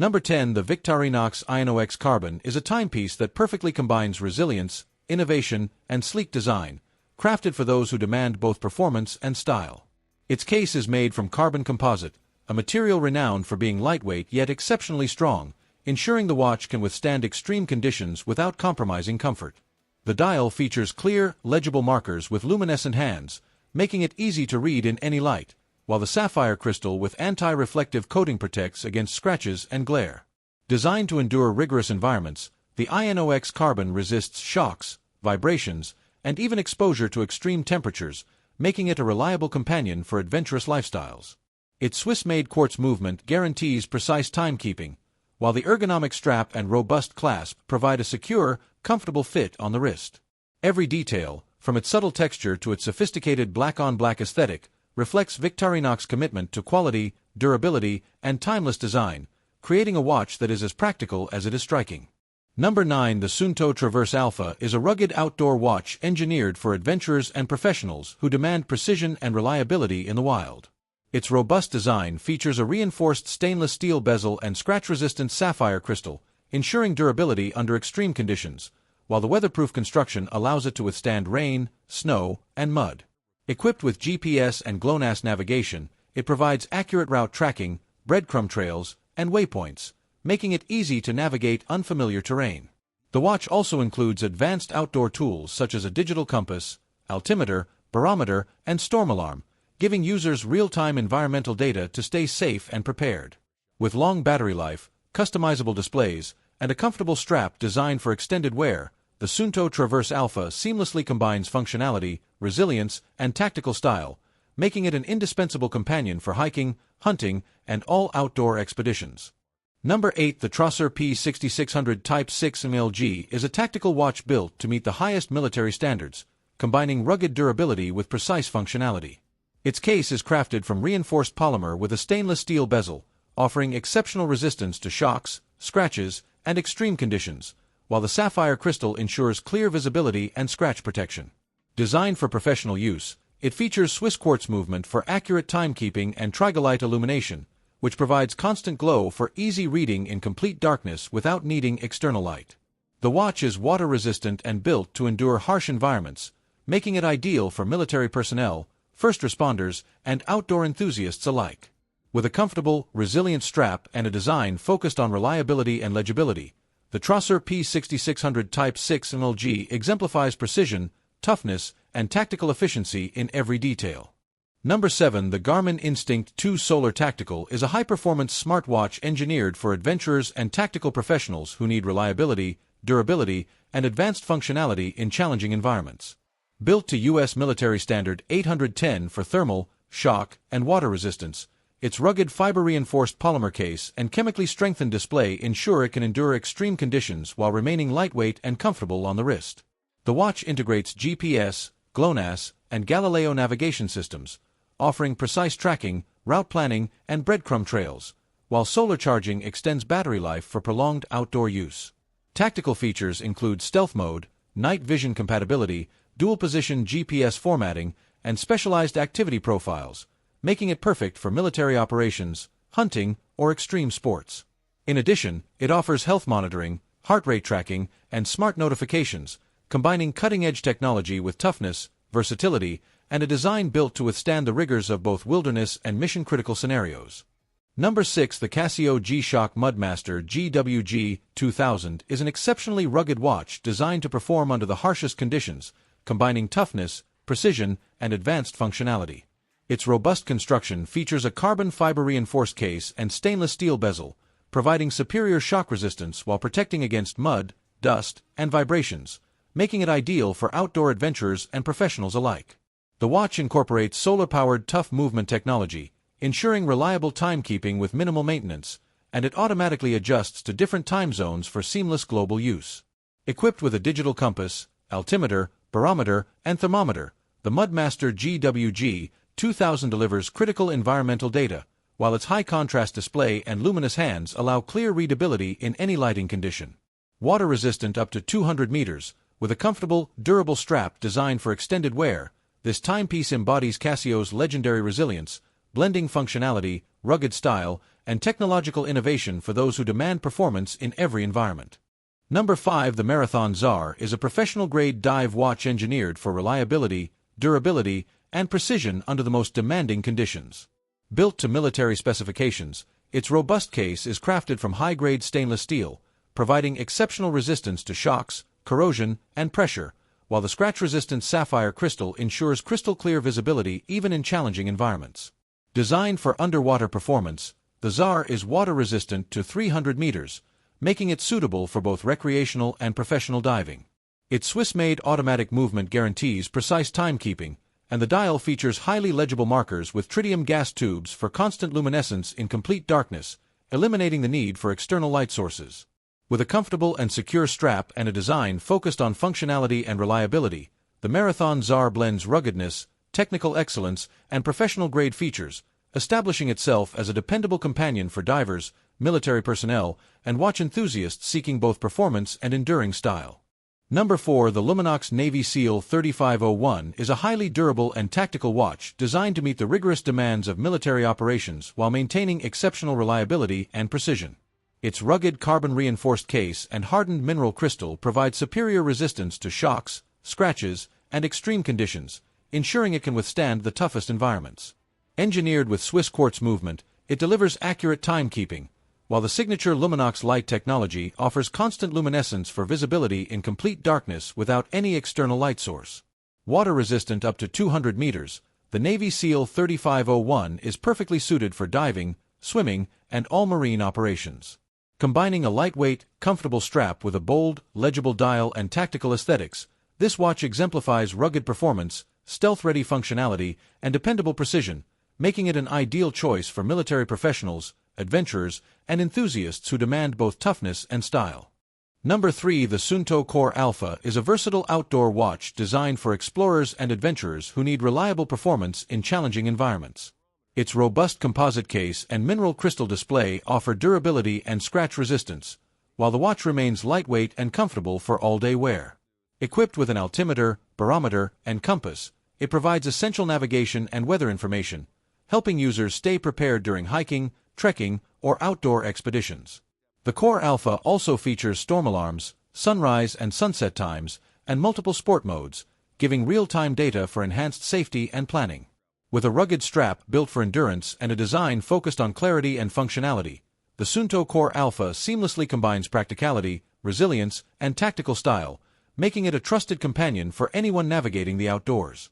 Number 10. The Victorinox I.N.O.X Carbon is a timepiece that perfectly combines resilience, innovation, and sleek design, crafted for those who demand both performance and style. Its case is made from carbon composite, a material renowned for being lightweight yet exceptionally strong, ensuring the watch can withstand extreme conditions without compromising comfort. The dial features clear, legible markers with luminescent hands, making it easy to read in any light, while the sapphire crystal with anti-reflective coating protects against scratches and glare. Designed to endure rigorous environments, the I.N.O.X Carbon resists shocks, vibrations, and even exposure to extreme temperatures, making it a reliable companion for adventurous lifestyles. Its Swiss-made quartz movement guarantees precise timekeeping, while the ergonomic strap and robust clasp provide a secure, comfortable fit on the wrist. Every detail, from its subtle texture to its sophisticated black-on-black aesthetic, reflects Victorinox's commitment to quality, durability, and timeless design, creating a watch that is as practical as it is striking. Number 9. The Suunto Traverse Alpha is a rugged outdoor watch engineered for adventurers and professionals who demand precision and reliability in the wild. Its robust design features a reinforced stainless steel bezel and scratch-resistant sapphire crystal, ensuring durability under extreme conditions, while the weatherproof construction allows it to withstand rain, snow, and mud. Equipped with GPS and GLONASS navigation, it provides accurate route tracking, breadcrumb trails, and waypoints, making it easy to navigate unfamiliar terrain. The watch also includes advanced outdoor tools such as a digital compass, altimeter, barometer, and storm alarm, giving users real-time environmental data to stay safe and prepared. With long battery life, customizable displays, and a comfortable strap designed for extended wear, the Suunto Traverse Alpha seamlessly combines functionality, resilience, and tactical style, making it an indispensable companion for hiking, hunting, and all outdoor expeditions. Number 8. The Trosser P6600 Type 6 mlg is a tactical watch built to meet the highest military standards, combining rugged durability with precise functionality. Its case is crafted from reinforced polymer with a stainless steel bezel, offering exceptional resistance to shocks, scratches, and extreme conditions, while the sapphire crystal ensures clear visibility and scratch protection. Designed for professional use, it features Swiss quartz movement for accurate timekeeping and trigolite illumination, which provides constant glow for easy reading in complete darkness without needing external light. The watch is water-resistant and built to endure harsh environments, making it ideal for military personnel, first responders, and outdoor enthusiasts alike. With a comfortable, resilient strap and a design focused on reliability and legibility, the Trosser P6600 Type 6 mlg exemplifies precision, toughness, and tactical efficiency in every detail. Number 7. The Garmin Instinct 2 Solar Tactical is a high-performance smartwatch engineered for adventurers and tactical professionals who need reliability, durability, and advanced functionality in challenging environments. Built to U.S. military standard 810 for thermal, shock, and water resistance, its rugged fiber-reinforced polymer case and chemically strengthened display ensure it can endure extreme conditions while remaining lightweight and comfortable on the wrist. The watch integrates GPS, GLONASS, and Galileo navigation systems, offering precise tracking, route planning, and breadcrumb trails, while solar charging extends battery life for prolonged outdoor use. Tactical features include stealth mode, night vision compatibility, dual-position GPS formatting, and specialized activity profiles, making it perfect for military operations, hunting, or extreme sports. In addition, it offers health monitoring, heart rate tracking, and smart notifications, combining cutting-edge technology with toughness, versatility, and a design built to withstand the rigors of both wilderness and mission-critical scenarios. Number 6. The Casio G-Shock Mudmaster GWG 2000 is an exceptionally rugged watch designed to perform under the harshest conditions, combining toughness, precision, and advanced functionality. Its robust construction features a carbon fiber-reinforced case and stainless steel bezel, providing superior shock resistance while protecting against mud, dust, and vibrations, making it ideal for outdoor adventurers and professionals alike. The watch incorporates solar-powered tough movement technology, ensuring reliable timekeeping with minimal maintenance, and it automatically adjusts to different time zones for seamless global use. Equipped with a digital compass, altimeter, barometer, and thermometer, the Mudmaster GWG 2000 delivers critical environmental data, while its high-contrast display and luminous hands allow clear readability in any lighting condition. Water-resistant up to 200 meters, with a comfortable, durable strap designed for extended wear, this timepiece embodies Casio's legendary resilience, blending functionality, rugged style, and technological innovation for those who demand performance in every environment. Number 5. The Marathon Czar is a professional-grade dive watch engineered for reliability, durability, and precision under the most demanding conditions. Built to military specifications, its robust case is crafted from high-grade stainless steel, providing exceptional resistance to shocks, corrosion, and pressure, while the scratch-resistant sapphire crystal ensures crystal-clear visibility even in challenging environments. Designed for underwater performance, the Czar is water-resistant to 300 meters, making it suitable for both recreational and professional diving. Its Swiss-made automatic movement guarantees precise timekeeping, and the dial features highly legible markers with tritium gas tubes for constant luminescence in complete darkness, eliminating the need for external light sources. With a comfortable and secure strap and a design focused on functionality and reliability, the Marathon Czar blends ruggedness, technical excellence, and professional-grade features, establishing itself as a dependable companion for divers, military personnel, and watch enthusiasts seeking both performance and enduring style. Number 4. The I.N.O.X Navy SEAL 3501 is a highly durable and tactical watch designed to meet the rigorous demands of military operations while maintaining exceptional reliability and precision. Its rugged carbon-reinforced case and hardened mineral crystal provide superior resistance to shocks, scratches, and extreme conditions, ensuring it can withstand the toughest environments. Engineered with Swiss quartz movement, it delivers accurate timekeeping, while the signature I.N.O.X light technology offers constant luminescence for visibility in complete darkness without any external light source. Water-resistant up to 200 meters, the Navy SEAL 3501 is perfectly suited for diving, swimming, and all marine operations. Combining a lightweight, comfortable strap with a bold, legible dial and tactical aesthetics, this watch exemplifies rugged performance, stealth-ready functionality, and dependable precision, making it an ideal choice for military professionals, adventurers, and enthusiasts who demand both toughness and style. Number 3. The Suunto Core Alpha is a versatile outdoor watch designed for explorers and adventurers who need reliable performance in challenging environments. Its robust composite case and mineral crystal display offer durability and scratch resistance, while the watch remains lightweight and comfortable for all-day wear. Equipped with an altimeter, barometer, and compass, it provides essential navigation and weather information, helping users stay prepared during hiking, trekking, or outdoor expeditions. The Core Alpha also features storm alarms, sunrise and sunset times, and multiple sport modes, giving real-time data for enhanced safety and planning. With a rugged strap built for endurance and a design focused on clarity and functionality, the Suunto Core Alpha seamlessly combines practicality, resilience, and tactical style, making it a trusted companion for anyone navigating the outdoors.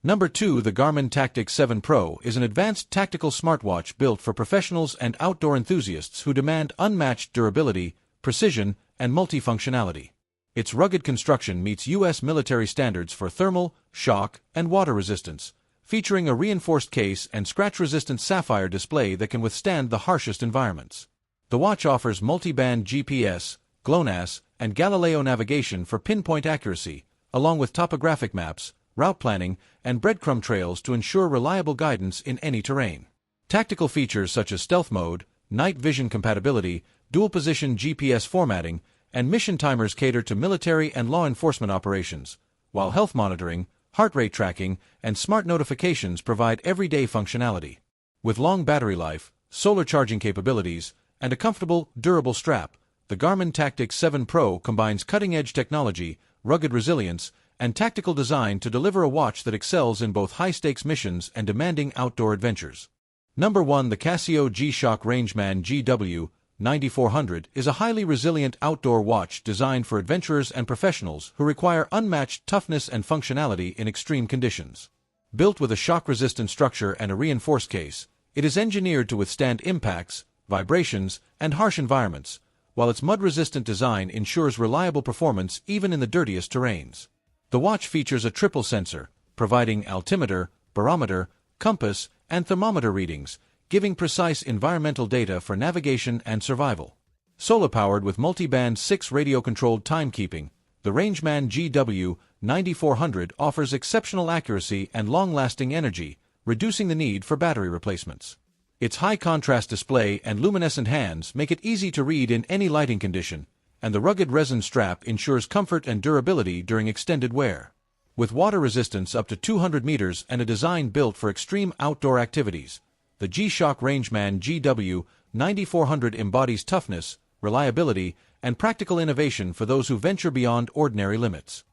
Number 2. The Garmin Tactix 7 Pro is an advanced tactical smartwatch built for professionals and outdoor enthusiasts who demand unmatched durability, precision, and multifunctionality. Its rugged construction meets U.S. military standards for thermal, shock, and water resistance, featuring a reinforced case and scratch-resistant sapphire display that can withstand the harshest environments. The watch offers multi-band GPS, GLONASS, and Galileo navigation for pinpoint accuracy, along with topographic maps, route planning, and breadcrumb trails to ensure reliable guidance in any terrain. Tactical features such as stealth mode, night vision compatibility, dual-position GPS formatting, and mission timers cater to military and law enforcement operations, while health monitoring, heart rate tracking, and smart notifications provide everyday functionality. With long battery life, solar charging capabilities, and a comfortable, durable strap, the Garmin Tactix 7 Pro combines cutting-edge technology, rugged resilience, and tactical design to deliver a watch that excels in both high-stakes missions and demanding outdoor adventures. Number 1. The Casio G-Shock Rangeman GW9400 is a highly resilient outdoor watch designed for adventurers and professionals who require unmatched toughness and functionality in extreme conditions. Built with a shock-resistant structure and a reinforced case, it is engineered to withstand impacts, vibrations, and harsh environments, while its mud-resistant design ensures reliable performance even in the dirtiest terrains. The watch features a triple sensor, providing altimeter, barometer, compass, and thermometer readings, giving precise environmental data for navigation and survival. Solar-powered with multi-band 6 radio-controlled timekeeping, the Rangeman GW9400 offers exceptional accuracy and long-lasting energy, reducing the need for battery replacements. Its high-contrast display and luminescent hands make it easy to read in any lighting condition, and the rugged resin strap ensures comfort and durability during extended wear. With water resistance up to 200 meters and a design built for extreme outdoor activities, the G-Shock Rangeman 9400 embodies toughness, reliability, and practical innovation for those who venture beyond ordinary limits.